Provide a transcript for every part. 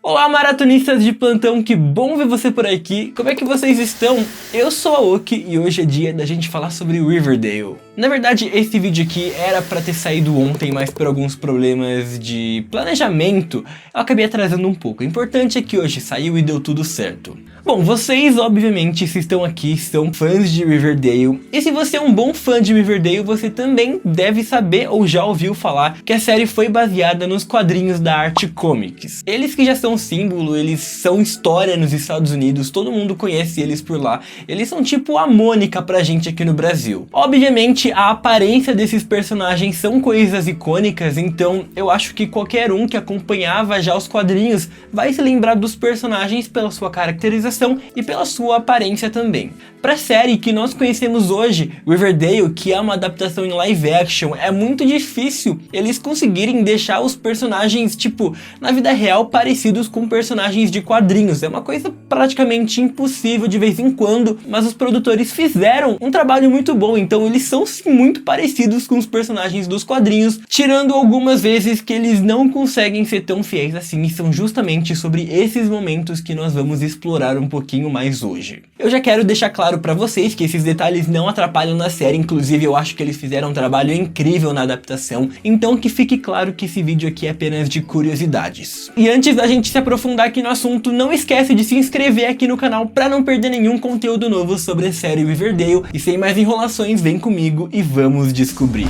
Olá, maratonistas de plantão, que bom ver você por aqui. Como é que vocês estão? Eu sou a Oki e hoje é dia da gente falar sobre Riverdale. Na verdade, esse vídeo aqui era pra ter saído ontem, mas por alguns problemas de planejamento, eu acabei atrasando um pouco. O importante é que hoje saiu e deu tudo certo. Bom, vocês, obviamente, se estão aqui, são fãs de Riverdale. E se você é um bom fã de Riverdale, você também deve saber ou já ouviu falar que a série foi baseada nos quadrinhos da Arte Comics. Eles que já são símbolo, eles são história nos Estados Unidos, todo mundo conhece eles por lá. Eles são tipo a Mônica pra gente aqui no Brasil. Obviamente, a aparência desses personagens são coisas icônicas, então eu acho que qualquer um que acompanhava já os quadrinhos vai se lembrar dos personagens pela sua caracterização e pela sua aparência também. Pra série que nós conhecemos hoje, Riverdale, que é uma adaptação em live action, é muito difícil eles conseguirem deixar os personagens, tipo, na vida real parecidos com personagens de quadrinhos. É uma coisa praticamente impossível de vez em quando, mas os produtores fizeram um trabalho muito bom, então eles são sim muito parecidos com os personagens dos quadrinhos, tirando algumas vezes que eles não conseguem ser tão fiéis assim, e são justamente sobre esses momentos que nós vamos explorar um pouquinho mais hoje. Eu já quero deixar claro pra vocês que esses detalhes não atrapalham na série, inclusive eu acho que eles fizeram um trabalho incrível na adaptação, então que fique claro que esse vídeo aqui é apenas de curiosidades. E antes da gente se aprofundar aqui no assunto, não esquece de se inscrever aqui no canal pra não perder nenhum conteúdo novo sobre a série Riverdale, e sem mais enrolações, vem comigo e vamos descobrir.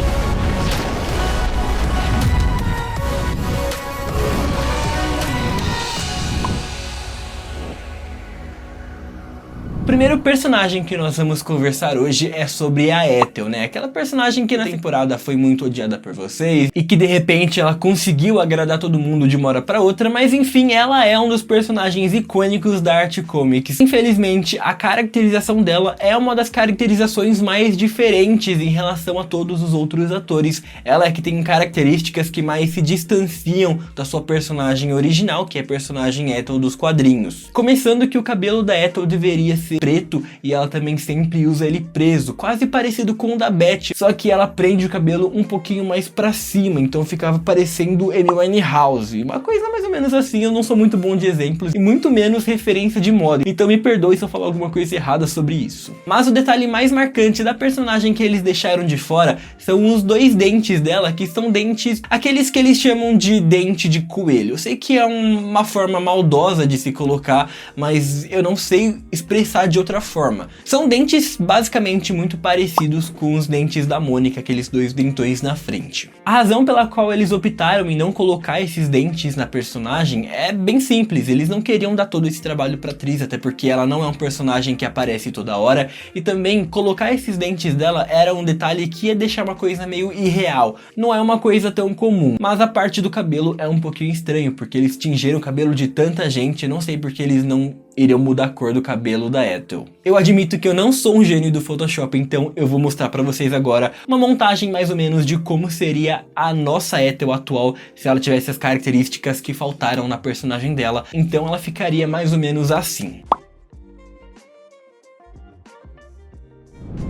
O primeiro personagem que nós vamos conversar hoje é sobre a Ethel, né? Aquela personagem que na temporada foi muito odiada por vocês e que de repente ela conseguiu agradar todo mundo de uma hora pra outra, mas enfim, ela é um dos personagens icônicos da Arte Comics. Infelizmente, a caracterização dela é uma das caracterizações mais diferentes em relação a todos os outros atores. Ela é que tem características que mais se distanciam da sua personagem original, que é a personagem Ethel dos quadrinhos. Começando que o cabelo da Ethel deveria ser preto e ela também sempre usa ele preso, quase parecido com o da Beth, só que ela prende o cabelo um pouquinho mais pra cima, então ficava parecendo Amy Winehouse, uma coisa mais ou menos assim. Eu não sou muito bom de exemplos e muito menos referência de moda, então me perdoe se eu falar alguma coisa errada sobre isso. Mas o detalhe mais marcante da personagem que eles deixaram de fora são os dois dentes dela, que são dentes, aqueles que eles chamam de dente de coelho. Eu sei que é uma forma maldosa de se colocar, mas eu não sei expressar de outra forma. São dentes basicamente muito parecidos com os dentes da Mônica, aqueles dois dentões na frente. A razão pela qual eles optaram em não colocar esses dentes na personagem é bem simples. Eles não queriam dar todo esse trabalho pra atriz, até porque ela não é um personagem que aparece toda hora, e também colocar esses dentes dela era um detalhe que ia deixar uma coisa meio irreal. Não é uma coisa tão comum, mas a parte do cabelo é um pouquinho estranho, porque eles tingiram o cabelo de tanta gente, não sei porque eles não iriam mudar a cor do cabelo da Ethel. Eu admito que eu não sou um gênio do Photoshop, então eu vou mostrar pra vocês agora uma montagem mais ou menos de como seria a nossa Ethel atual se ela tivesse as características que faltaram na personagem dela. Então ela ficaria mais ou menos assim.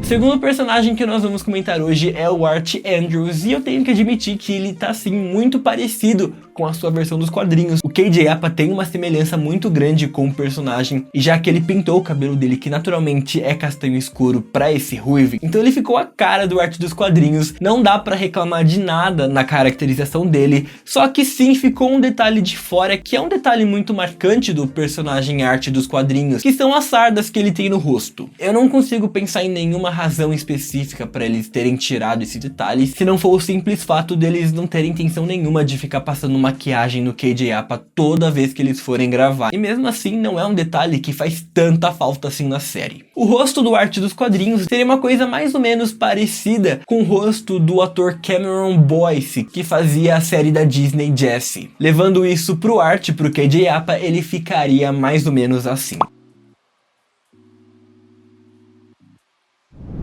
O segundo personagem que nós vamos comentar hoje é o Art Andrews, e eu tenho que admitir que ele tá assim muito parecido com a sua versão dos quadrinhos. O KJ Apa tem uma semelhança muito grande com o personagem, e já que ele pintou o cabelo dele, que naturalmente é castanho escuro, pra esse ruivo, então ele ficou a cara do Art dos quadrinhos. Não dá pra reclamar de nada na caracterização dele, só que sim ficou um detalhe de fora, que é um detalhe muito marcante do personagem Art dos quadrinhos, que são as sardas que ele tem no rosto. Eu não consigo pensar em nenhuma razão específica para eles terem tirado esse detalhe, se não for o simples fato deles não terem intenção nenhuma de ficar passando maquiagem no KJ Apa toda vez que eles forem gravar. E mesmo assim não é um detalhe que faz tanta falta assim na série. O rosto do Art dos quadrinhos seria uma coisa mais ou menos parecida com o rosto do ator Cameron Boyce, que fazia a série da Disney Jessie. Levando isso pro Art, pro KJ Apa, ele ficaria mais ou menos assim.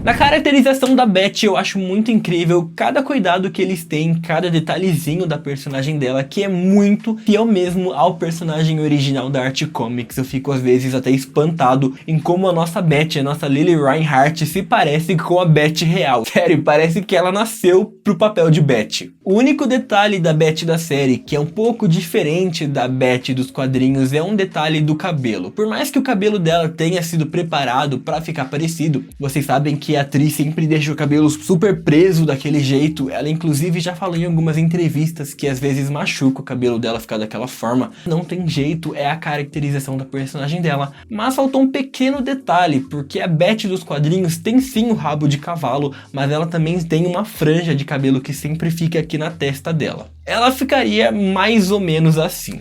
Na caracterização da Beth, eu acho muito incrível cada cuidado que eles têm, cada detalhezinho da personagem dela, que é muito fiel mesmo ao personagem original da Archie Comics. Eu fico às vezes até espantado em como a nossa Beth, a nossa Lili Reinhart, se parece com a Beth real. Sério, parece que ela nasceu pro papel de Beth. O único detalhe da Beth da série, que é um pouco diferente da Beth dos quadrinhos, é um detalhe do cabelo. Por mais que o cabelo dela tenha sido preparado pra ficar parecido, vocês sabem que a atriz sempre deixa o cabelo super preso daquele jeito. Ela inclusive já falou em algumas entrevistas que às vezes machuca o cabelo dela ficar daquela forma. Não tem jeito, é a caracterização da personagem dela. Mas faltou um pequeno detalhe, porque a Beth dos quadrinhos tem sim o rabo de cavalo, mas ela também tem uma franja de cabelo que sempre fica aqui na testa dela. Ela ficaria mais ou menos assim.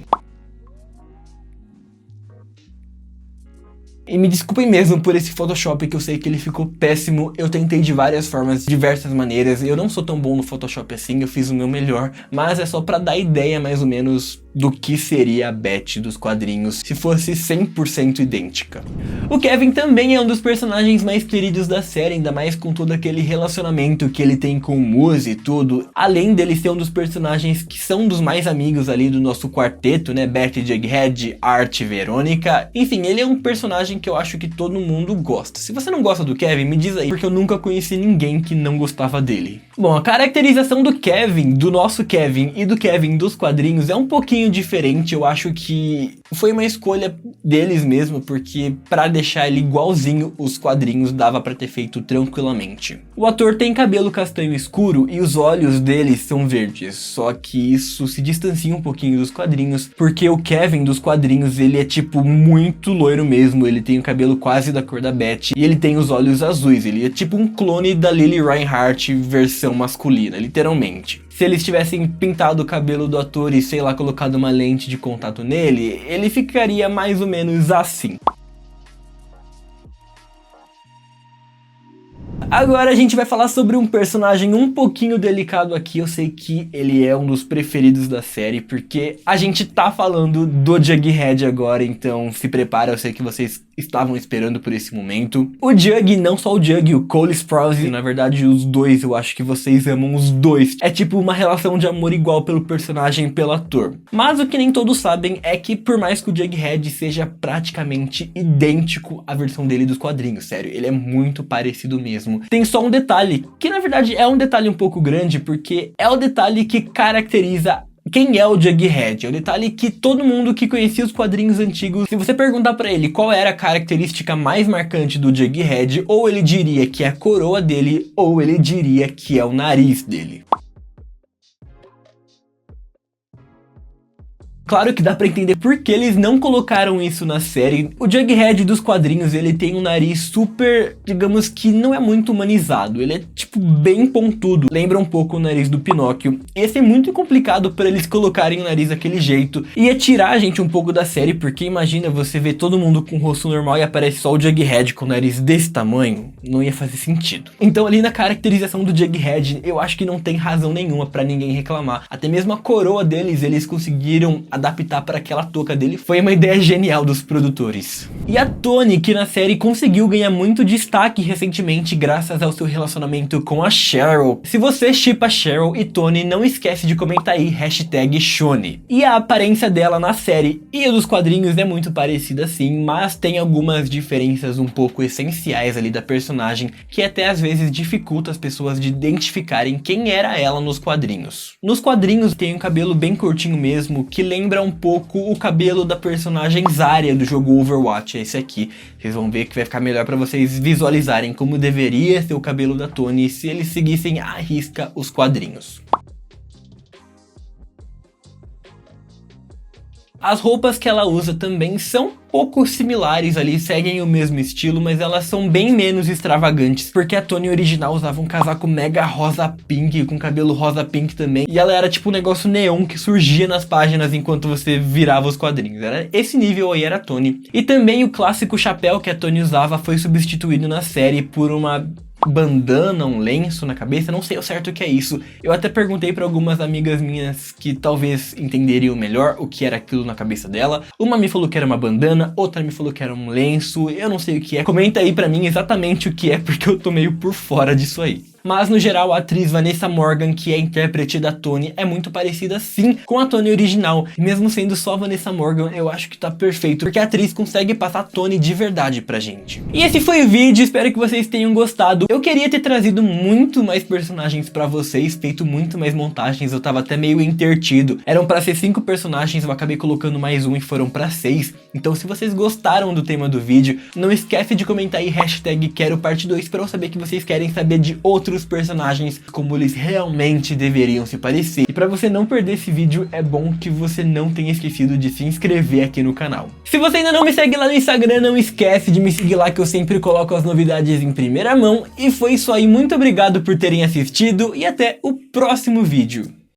E me desculpem mesmo por esse Photoshop, que eu sei que ele ficou péssimo. Eu tentei de várias formas, diversas maneiras. Eu não sou tão bom no Photoshop assim, eu fiz o meu melhor. Mas é só pra dar ideia mais ou menos do que seria a Beth dos quadrinhos se fosse 100% idêntica. O Kevin também é um dos personagens mais queridos da série, ainda mais com todo aquele relacionamento que ele tem com o Muse e tudo. Além dele ser um dos personagens que são dos mais amigos ali do nosso quarteto, né? Beth, Jughead, Art, Verônica. Enfim, ele é um personagem que eu acho que todo mundo gosta. Se você não gosta do Kevin, me diz aí, porque eu nunca conheci ninguém que não gostava dele. Bom, a caracterização do Kevin, do nosso Kevin e do Kevin dos quadrinhos é um pouquinho diferente. Eu acho que foi uma escolha deles mesmo, porque pra deixar ele igualzinho os quadrinhos dava pra ter feito tranquilamente. O ator tem cabelo castanho escuro e os olhos dele são verdes, só que isso se distancia um pouquinho dos quadrinhos, porque o Kevin dos quadrinhos ele é tipo muito loiro mesmo, ele tem o cabelo quase da cor da Beth e ele tem os olhos azuis, ele é tipo um clone da Lili Reinhart versão masculina, literalmente. Se eles tivessem pintado o cabelo do ator e, sei lá, colocado uma lente de contato nele, ele ficaria mais ou menos assim. Agora a gente vai falar sobre um personagem um pouquinho delicado aqui. Eu sei que ele é um dos preferidos da série, porque a gente tá falando do Jughead agora, então se prepara, eu sei que vocês estavam esperando por esse momento. O Jug, não só o Jug, o Cole Sprouse, na verdade os dois, eu acho que vocês amam os dois. É tipo uma relação de amor igual pelo personagem e pelo ator. Mas o que nem todos sabem é que por mais que o Jughead seja praticamente idêntico à versão dele dos quadrinhos, sério, ele é muito parecido mesmo. Tem só um detalhe, que na verdade é um detalhe um pouco grande, porque é o detalhe que caracteriza quem é o Jughead. É o detalhe que todo mundo que conhecia os quadrinhos antigos, se você perguntar pra ele qual era a característica mais marcante do Jughead, ou ele diria que é a coroa dele, ou ele diria que é o nariz dele. Claro que dá pra entender por que eles não colocaram isso na série. O Jughead dos quadrinhos, ele tem um nariz super, digamos que não é muito humanizado. Ele é tipo bem pontudo, lembra um pouco o nariz do Pinóquio. Esse é muito complicado pra eles colocarem o nariz daquele jeito. Ia tirar a gente um pouco da série, porque imagina você ver todo mundo com o rosto normal e aparece só o Jughead com o nariz desse tamanho. Não ia fazer sentido. Então ali na caracterização do Jughead, eu acho que não tem razão nenhuma pra ninguém reclamar. Até mesmo a coroa deles, eles conseguiram adaptar para aquela touca dele. Foi uma ideia genial dos produtores. E a Toni, que na série conseguiu ganhar muito destaque recentemente graças ao seu relacionamento com a Cheryl. Se você shippa Cheryl e Toni, não esquece de comentar aí #Shone. E a aparência dela na série e a dos quadrinhos é muito parecida sim, mas tem algumas diferenças um pouco essenciais ali da personagem, que até às vezes dificulta as pessoas de identificarem quem era ela nos quadrinhos. Nos quadrinhos tem um cabelo bem curtinho mesmo, que lembra um pouco o cabelo da personagem Zarya do jogo Overwatch, é esse aqui. Vocês vão ver que vai ficar melhor para vocês visualizarem como deveria ser o cabelo da Toni se eles seguissem à risca os quadrinhos. As roupas que ela usa também são pouco similares ali, seguem o mesmo estilo, mas elas são bem menos extravagantes, porque a Toni original usava um casaco mega rosa pink, com cabelo rosa pink também, e ela era tipo um negócio neon que surgia nas páginas enquanto você virava os quadrinhos. Era esse nível aí, era a Toni. E também o clássico chapéu que a Toni usava foi substituído na série por uma bandana, um lenço na cabeça, não sei ao certo o que é isso. Eu até perguntei pra algumas amigas minhas que talvez entenderiam melhor o que era aquilo na cabeça dela. Uma me falou que era uma bandana, outra me falou que era um lenço, eu não sei o que é. Comenta aí pra mim exatamente o que é, porque eu tô meio por fora disso aí. Mas no geral a atriz Vanessa Morgan, que é a intérprete da Toni, é muito parecida sim com a Toni original. E mesmo sendo só Vanessa Morgan, eu acho que tá perfeito, porque a atriz consegue passar a Toni de verdade pra gente. E esse foi o vídeo, espero que vocês tenham gostado. Eu queria ter trazido muito mais personagens pra vocês, feito muito mais montagens, eu tava até meio intertido. Eram pra ser 5 personagens, eu acabei colocando mais um e foram pra 6. Então se vocês gostaram do tema do vídeo, não esquece de comentar aí hashtag quero parte 2 pra eu saber que vocês querem saber de outros personagens, como eles realmente deveriam se parecer. E pra você não perder esse vídeo, é bom que você não tenha esquecido de se inscrever aqui no canal. Se você ainda não me segue lá no Instagram, não esquece de me seguir lá, que eu sempre coloco as novidades em primeira mão. E foi isso aí, muito obrigado por terem assistido e até o próximo vídeo.